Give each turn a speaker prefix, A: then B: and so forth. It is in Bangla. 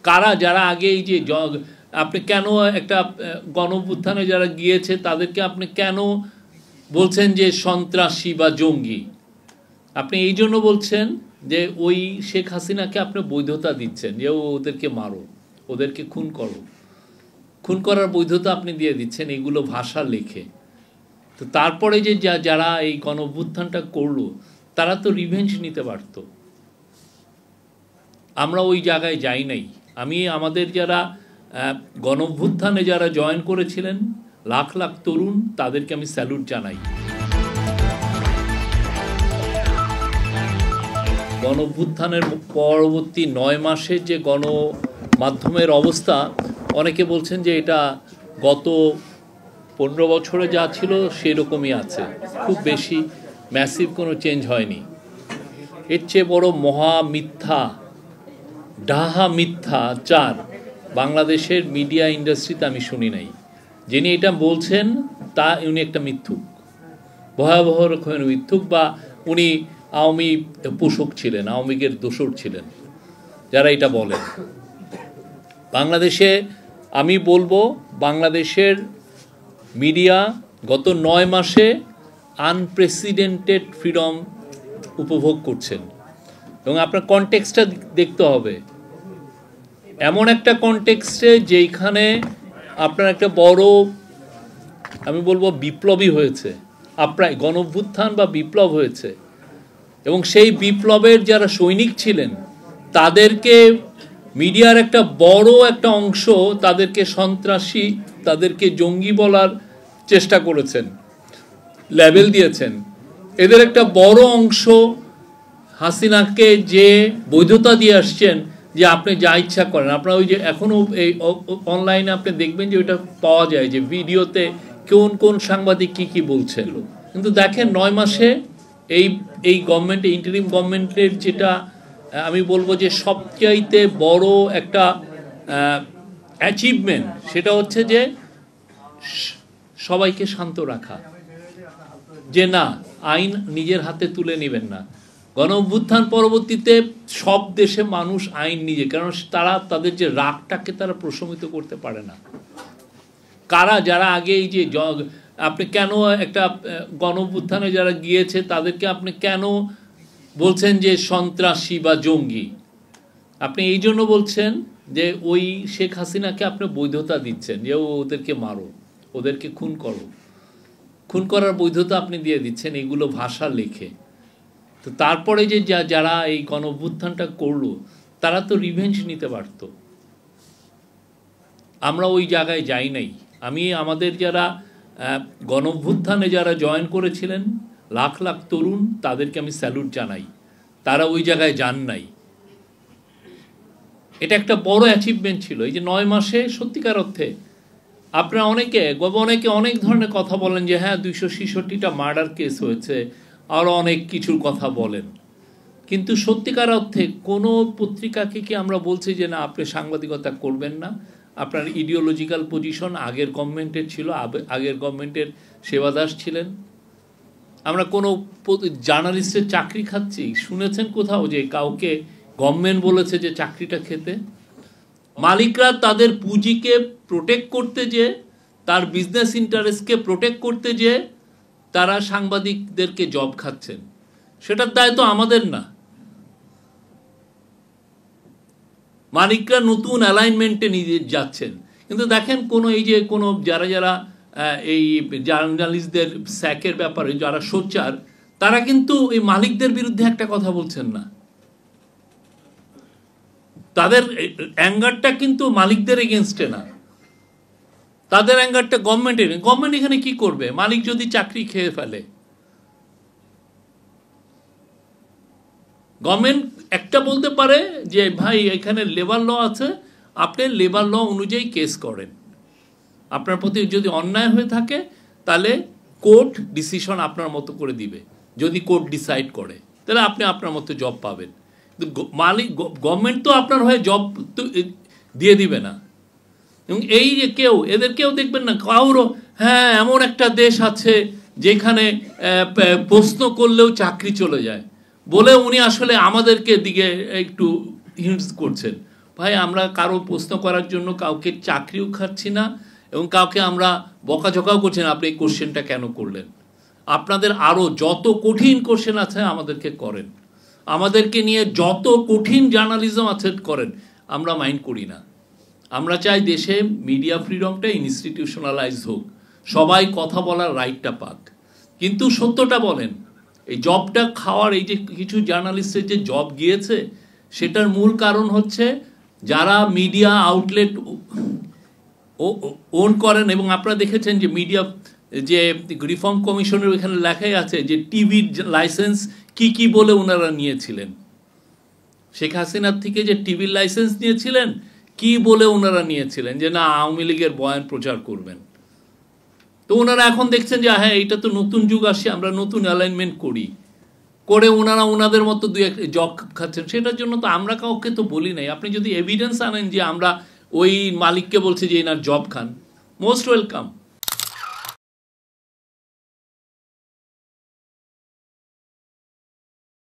A: কারা যারা আগে এই যে আপনি কেন একটা গণঅভ্যুত্থানে যারা গিয়েছে তাদেরকে আপনি কেন বলছেন যে সন্ত্রাসী বা জঙ্গি? আপনি এই জন্য বলছেন যে ওই শেখ হাসিনাকে আপনি বৈধতা দিচ্ছেন যে ওদেরকে মারো, ওদেরকে খুন করো। খুন করার বৈধতা আপনি দিয়ে দিচ্ছেন এগুলো ভাষা লেখে। তো তারপরে যে যারা এই গণঅভ্যুত্থানটা করলো তারা তো রিভেঞ্জ নিতে পারত। আমরা ওই জায়গায় যাই নাই। আমি আমাদের যারা গণঅভ্যুত্থানে যারা জয়েন করেছিলেন লাখ লাখ তরুণ, তাদেরকে আমি স্যালুট জানাই। গণঅভ্যুত্থানের পরবর্তী 9 মাসের যে গণমাধ্যমের অবস্থা, অনেকে বলছেন যে এটা গত 15 বছরে যা ছিল সেরকমই আছে, খুব বেশি ম্যাসিভ কোনো চেঞ্জ হয়নি। এর চেয়ে বড় মহা মিথ্যা, ডাহা মিথ্যাচার বাংলাদেশের মিডিয়া ইন্ডাস্ট্রিতে আমি শুনি নাই। যিনি এটা বলছেন উনি একটা মিথ্যুক, ভয়াবহ রকমের মিথ্যুক, বা উনি আওয়ামী পোষক ছিলেন, আওয়ামী লীগের দোসর ছিলেন যারা এটা বলেন। বাংলাদেশে আমি বলবো বাংলাদেশের মিডিয়া গত 9 মাসে আনপ্রেসিডেন্টেড ফ্রিডম উপভোগ করছেন, এবং আপনার কনটেক্সটটা দেখতে হবে। এমন একটা কনটেক্সটে যেখানে আপনার একটা বড় আমি বলবো বিপ্লবী হয়েছে, আপনার গণঅভ্যুত্থান বা বিপ্লব হয়েছে, এবং সেই বিপ্লবের যারা সৈনিক ছিলেন তাদেরকে মিডিয়ার একটা বড় একটা অংশ তাদেরকে সন্ত্রাসী, তাদেরকে জঙ্গি বলার চেষ্টা করেছেন, লেবেল দিয়েছেন। এদের একটা বড় অংশ হাসিনাকে যে বৈধতা দিয়ে আসছেন যে আপনি যা ইচ্ছা করেন। আপনার ওই যে এখনও এই অনলাইনে আপনি দেখবেন যে ওইটা পাওয়া যায় যে ভিডিওতে কোন কোন সাংবাদিক কি বলছেন। কিন্তু দেখেন 9 মাসে এই গভর্নমেন্ট, ইন্টারিম গভর্নমেন্টের যেটা আমি বলবো যে সবচাইতে বড় একটা অ্যাচিভমেন্ট, সেটা হচ্ছে যে সবাইকে শান্ত রাখা, যে না আইন নিজের হাতে তুলে নেবেন না। গণঅভ্যুত্থান পরবর্তীতে সব দেশে মানুষ আইন নিজে, কারণ তারা তাদের যে রাগটাকে তারা প্রশমিত করতে পারে না। কারা যারা আগে এই যে আপনি কেন একটা গণঅভ্যুত্থানে যারা গিয়েছে তাদেরকে আপনি কেন বলছেন যে সন্ত্রাসী বা জঙ্গি? আপনি এই জন্য বলছেন যে ওই শেখ হাসিনাকে আপনি বৈধতা দিচ্ছেন যে ওদেরকে মারো, ওদেরকে খুন করো। খুন করার বৈধতা আপনি দিয়ে দিচ্ছেন এগুলো ভাষা লেখে। তো তারপরে যে যারা এই গণঅভ্যুত্থানটা করলো তারা তো রিভেঞ্জ নিতে পারত। আমরা ওই জায়গায় যাই নাই। আমি আমাদের যারা গণঅভ্যুত্থানে যারা জয়েন করেছিলেন লাখ লাখ তরুণ, তাদেরকে আমি স্যালুট জানাই। তারা ওই জায়গায় যান নাই। এটা একটা বড় অ্যাচিভমেন্ট ছিল এই যে 9 মাসে। সত্যিকার অর্থে আপনারা অনেকে অনেক ধরনের কথা বলেন যে হ্যাঁ 266টা মার্ডার কেস হয়েছে, আরও অনেক কিছুর কথা বলেন, কিন্তু সত্যিকার অর্থে কোনো পত্রিকাকে কি আমরা বলছি যে না আপনি সাংবাদিকতা করবেন না? আপনার ইডিওলজিক্যাল পজিশন আগের গভর্নমেন্টের ছিল, আগের গভর্নমেন্টের সেবাদাস ছিলেন। আমরা কোনো জার্নালিস্টের চাকরি খাচ্ছি? শুনেছেন কোথাও যে কাউকে গভর্নমেন্ট বলেছে যে চাকরিটা খেতে? মালিকরা তাদের পুঁজিকে প্রোটেক্ট করতে, যে তার বিজনেস ইন্টারেস্টকে প্রোটেক্ট করতে, যে তারা সাংবাদিকদেরকে জব খাচ্ছেন, সেটার দায় তো আমাদের না। মালিকরা নতুন অ্যালাইনমেন্টে নিয়ে যাচ্ছেন, কিন্তু দেখেন কোনো এই যে কোনো যারা এই জার্নালিস্টদের স্যাকের ব্যাপারে যারা সোচ্চার, তারা কিন্তু এই মালিকদের বিরুদ্ধে একটা কথা বলছেন না। তাদের অ্যাঙ্গারটা কিন্তু মালিকদের এগেনস্টে না, তাদের অ্যাঙ্গারটা গভর্নমেন্টের। গভর্নমেন্ট এখানে কি করবে? মালিক যদি চাকরি খেয়ে ফেলে, গভর্নমেন্ট একটা বলতে পারে যে ভাই এখানে লেবার ল আছে, আপনি লেবার ল অনুযায়ী কেস করেন, আপনার প্রতি যদি অন্যায় হয়ে থাকে তাহলে কোর্ট ডিসিশন আপনার মতো করে দিবে। যদি কোর্ট ডিসাইড করে তাহলে আপনি আপনার মতো জব পাবেন। মালিক গভর্নমেন্ট তো আপনার হয়ে জব তো দিয়ে দিবে না। এবং এই যে এদেরকেও দেখবেন না কারো, হ্যাঁ এমন একটা দেশ আছে যেখানে প্রশ্ন করলেও চাকরি চলে যায় বলে উনি আসলে আমাদেরকে দিকে একটু হিন্টস করছেন। ভাই আমরা কারো প্রশ্ন করার জন্য কাউকে চাকরিও খাচ্ছি না এবং কাউকে আমরা বকাঝকাও করছি না আপনি এই কোশ্চেনটা কেন করলেন। আপনাদের আরও যত কঠিন কোশ্চেন আছে আমাদেরকে করেন, আমাদেরকে নিয়ে যত কঠিন জার্নালিজম আছে করেন, আমরা মাইন্ড করি না। আমরা চাই দেশে মিডিয়া ফ্রিডমটা ইনস্টিটিউশনালাইজ হোক, সবাই কথা বলার রাইটটা পাক। কিন্তু সত্যটা বলেন, এই জবটা খাওয়ার এই যে কিছু জার্নালিস্টের যে জব গিয়েছে সেটার মূল কারণ হচ্ছে যারা মিডিয়া আউটলেট ওন করেন। এবং আপনারা দেখেছেন যে মিডিয়া যে রিফর্ম কমিশনের ওইখানে লেখাই আছে যে টিভির লাইসেন্স কি কি বলে ওনারা নিয়েছিলেন, শেখ হাসিনার থেকে যে টিভির লাইসেন্স নিয়েছিলেন কি বলে ওনারা নিয়েছিলেন, যে না আওয়ামী লীগের বয়ান প্রচার করবেন। তো ওনারা এখন দেখছেন যে হ্যাঁ এটা তো নতুন যুগ আসছে, আমরা নতুন অ্যালাইনমেন্ট করি, করে ওনারা ওনাদের মতো দুই এক জব খাচ্ছেন। সেটার জন্য তো আমরা কাউকে তো বলি নাই। আপনি যদি এভিডেন্স আনেন যে আমরা ওই মালিককে বলছি যে এনার জব খান, মোস্ট ওয়েলকাম।